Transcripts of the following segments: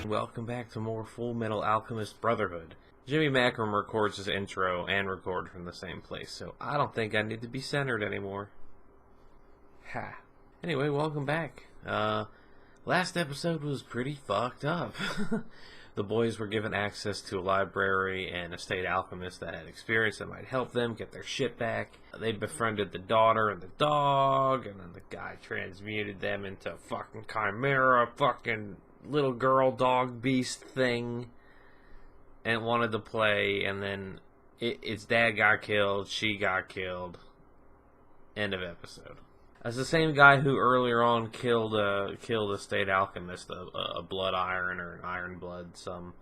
Welcome back to more Fullmetal Alchemist Brotherhood. Jimmy Macrum records his intro and record from the same place, so I don't think I need to be centered anymore. Ha. Anyway, welcome back. Last episode was pretty fucked up. The boys were given access to a library and a state alchemist that had experience that might help them get their shit back. They befriended the daughter and the dog, and then the guy transmuted them into a fucking chimera, fucking little girl dog beast thing, and wanted to play, and then its dad got killed, she got killed. End of episode. That's the same guy who earlier on killed a state alchemist, a blood iron or an iron blood, some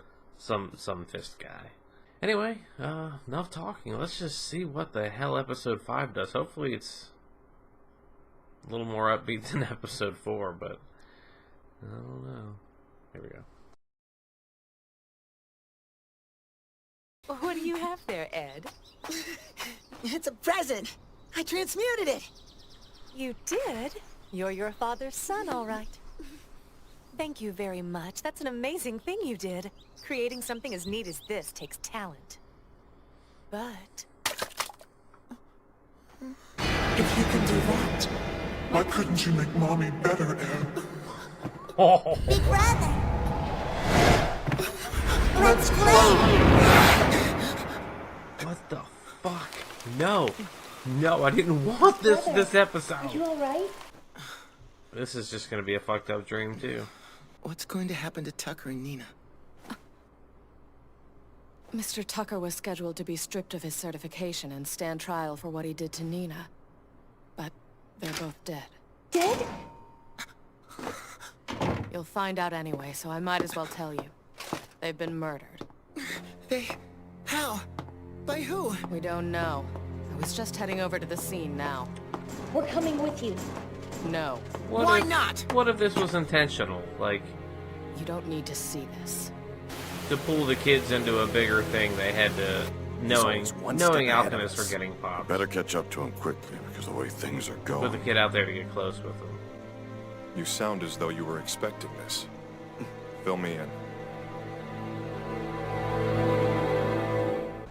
fist guy. Anyway, enough talking. Let's just see what the hell episode 5 does. Hopefully it's a little more upbeat than episode 4, but I don't know. Here we go. What do you have there, Ed? It's a present. I transmuted it. You did? You're your father's son, all right. Thank you very much. That's an amazing thing you did. Creating something as neat as this takes talent. But... If you can do that... Why couldn't you make Mommy better, Ed? Big brother! Let's play! What the fuck? No, I didn't want this episode. Are you alright? This is just gonna be a fucked up dream too. What's going to happen to Tucker and Nina? Mr. Tucker was scheduled to be stripped of his certification and stand trial for what he did to Nina. But they're both dead. Dead? You'll find out anyway, so I might as well tell you. They've been murdered. How? By who? We don't know. I was just heading over to the scene now. We're coming with you. No. Why not? What if this was intentional? Like, You don't need to see this. to pull the kids into a bigger thing, they had to, knowing alchemists were getting popped. Better catch up to him quickly, because the way things are Put going... the kid out there to get close with them. You sound as though you were expecting this. Fill me in.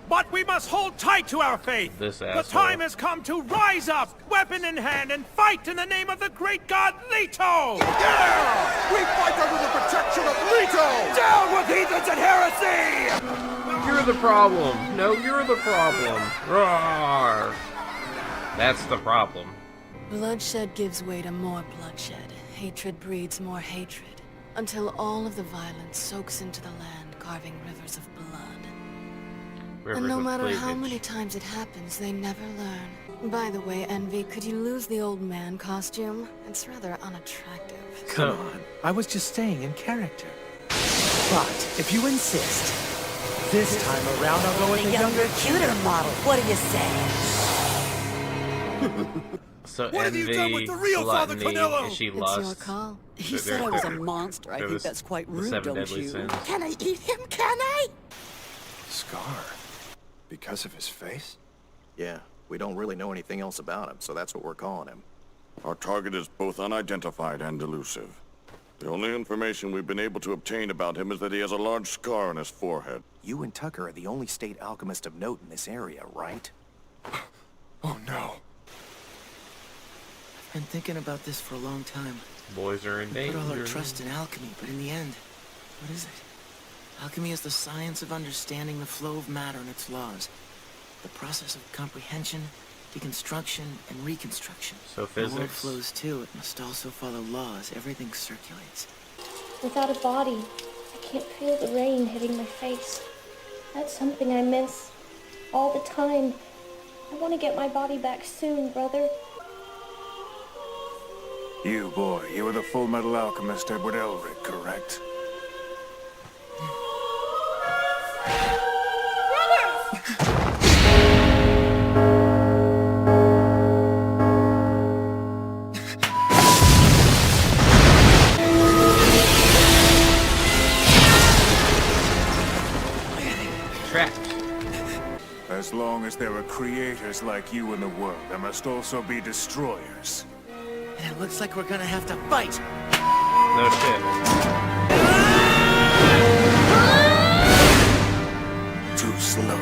But we must hold tight to our faith. This The asshole. time has come to rise up, weapon in hand, and fight in the name of the great god Leto! Yeah! We fight under the protection of Leto! Down with heathens and heresy! You're the problem. No, you're the problem. Roar. That's the problem. Bloodshed gives way to more bloodshed. Hatred breeds more hatred. Until all of the violence soaks into the land, carving rivers of blood. Rivers And no of matter how cleavage. many times it happens, they never learn. By the way, Envy, could you lose the old man costume? It's rather unattractive. Come on, I was just staying in character. But if you insist, this time around I'll go with the younger, cuter model. What do you say? So What have you envy, done with the real Father gluttony, Canelo? is she It's lust? your call. He said I was a monster. I think that's quite The rude, 7 don't deadly you? sins. Can I eat him? Can I? Scar. Because of his face? Yeah, we don't really know anything else about him, so that's what we're calling him. Our target is both unidentified and elusive. The only information we've been able to obtain about him is that he has a large scar on his forehead. You and Tucker are the only state alchemist of note in this area, right? Oh no. I've been thinking about this for a long time. Boys are in We put all our danger. trust in alchemy, but in the end, what is it? Alchemy is the science of understanding the flow of matter and its laws. The process of comprehension, deconstruction, and reconstruction. So The world physics. flows too. It must also follow laws. Everything circulates. Without a body, I can't feel the rain hitting my face. That's something I miss all the time. I want to get my body back soon, brother. You, boy, you were the Fullmetal Alchemist Edward Elric, correct? Trapped. As long as there are creators like you in the world, there must also be destroyers. And it looks like we're gonna have to fight. No shit. Too slow.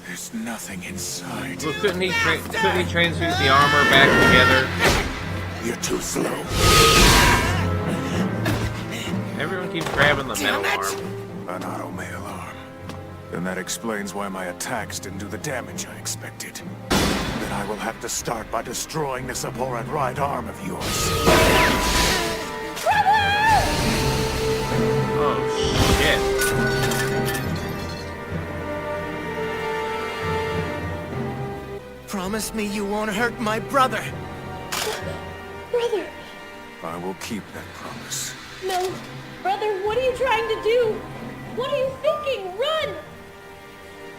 There's nothing inside. Well, couldn't he transfuse the armor back together? You're too slow. Everyone keeps grabbing the metal arm. An auto-mail arm. Then that explains why my attacks didn't do the damage I expected. Then I will have to start by destroying this abhorrent right arm of yours. Oh, shit. Promise me you won't hurt my brother. Brother, I will keep that promise. no. Brother, what are you trying to do? What are you thinking? Run!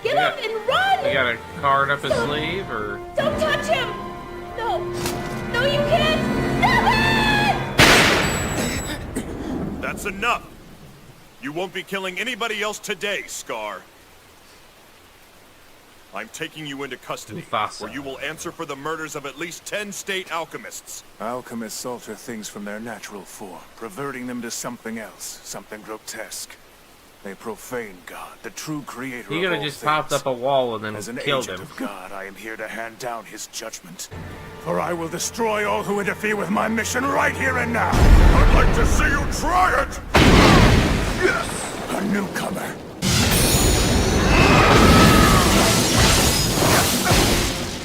Get up and run! You got a card up his sleeve, or? Don't touch him! No. No, you can't! Stop it! That's enough! You won't be killing anybody else today, Scar. I'm taking you into custody, Mufasa. where you will answer for the murders of at least 10 state alchemists. Alchemists alter things from their natural form, perverting them to something else, something grotesque. They profane God, the true creator He of could have all just things. popped up a wall and then As an killed agent him. of God, I am here to hand down his judgment. For I will destroy all who interfere with my mission right here and now. I'd like to see you try it! Yes! A newcomer.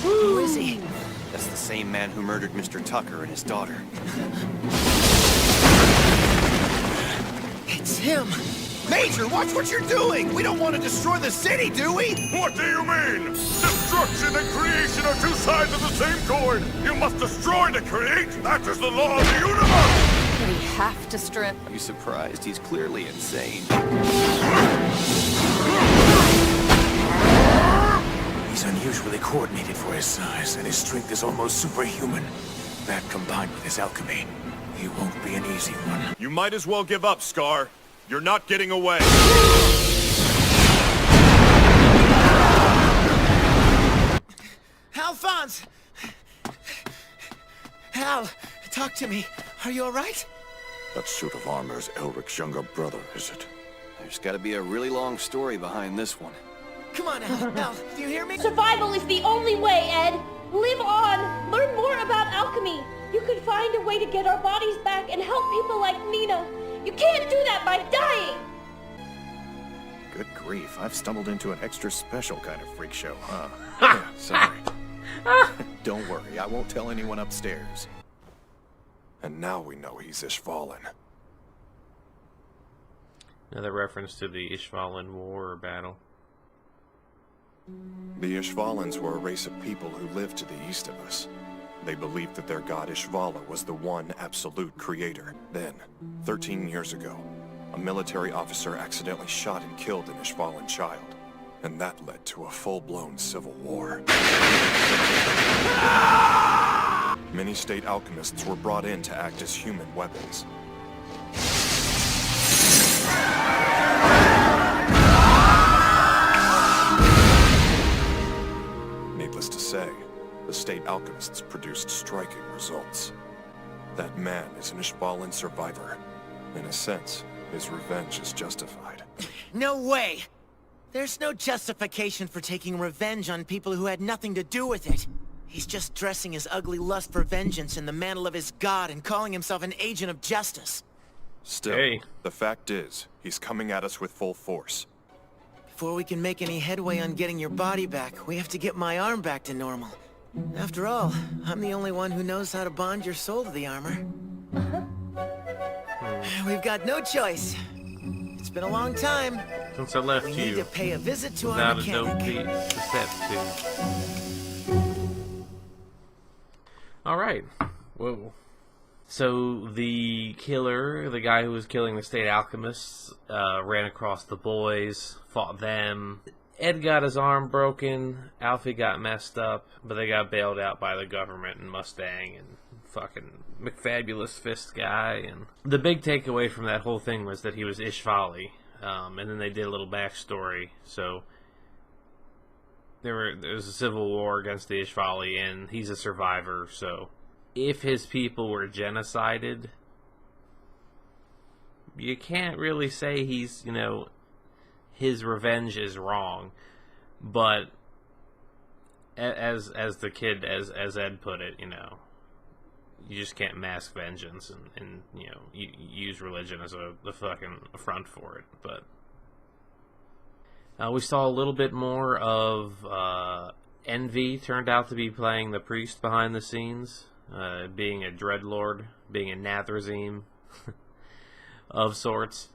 Who is he? That's the same man who murdered Mr. Tucker and his daughter. It's him. Major, watch what you're doing! We don't want to destroy the city, do we? What do you mean? Destruction and creation are two sides of the same coin! You must destroy to create! That is the law of the universe! Did he have to strip? Are you surprised? He's clearly insane. He's unusually coordinated for his size, and his strength is almost superhuman. That combined with his alchemy, he won't be an easy one. You might as well give up, Scar. You're not getting away. Alphonse! Hal, talk to me. Are you all right? That suit of armor is Elric's younger brother, is it? There's got to be a really long story behind this one. Come on, Al, do you hear me? Survival is the only way, Ed. Live on. Learn more about alchemy. You could find a way to get our bodies back and help people like Nina. You can't do that by dying. Good grief, I've stumbled into an extra special kind of freak show, huh? Yeah, sorry. Don't worry, I won't tell anyone upstairs. And now we know he's Ishvalan. Another reference to the Ishvalan War or battle. The Ishvalans were a race of people who lived to the east of us. They believed that their god Ishvala was the one absolute creator. Then, 13 years ago, a military officer accidentally shot and killed an Ishvalan child. And that led to a full-blown civil war. Many state alchemists were brought in to act as human weapons. Needless to say, the state alchemists produced striking results. That man is an Ishvalan survivor. In a sense, his revenge is justified. No way! There's no justification for taking revenge on people who had nothing to do with it. He's just dressing his ugly lust for vengeance in the mantle of his god and calling himself an agent of justice. Still, Hey. the fact is, he's coming at us with full force. Before we can make any headway on getting your body back, we have to get my arm back to normal. After all, I'm the only one who knows how to bond your soul to the armor. We've got no choice. It's been a long time. Since I left We need you to pay a visit to our without a dope mechanic. beat to step to. Alright. Whoa. So the killer, the guy who was killing the state alchemists, ran across the boys, fought them. Ed got his arm broken, Alfie got messed up, but they got bailed out by the government and Mustang and fucking McFabulous Fist guy. And the big takeaway from that whole thing was that he was Ishvali. And then they did a little backstory. So there was a civil war against the Ishvali, and he's a survivor, so if his people were genocided, you can't really say he's, you know, his revenge is wrong. But as the kid, as Ed put it, you know, you just can't mask vengeance and you know, use religion as the fucking front for it. But we saw a little bit more of Envy turned out to be playing the priest behind the scenes, being a dreadlord, being a Nathrazim of sorts.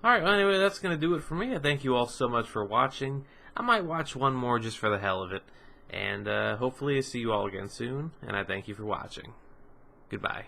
Alright, well, anyway, that's going to do it for me. I thank you all so much for watching. I might watch one more just for the hell of it. And hopefully I see you all again soon. And I thank you for watching. Goodbye.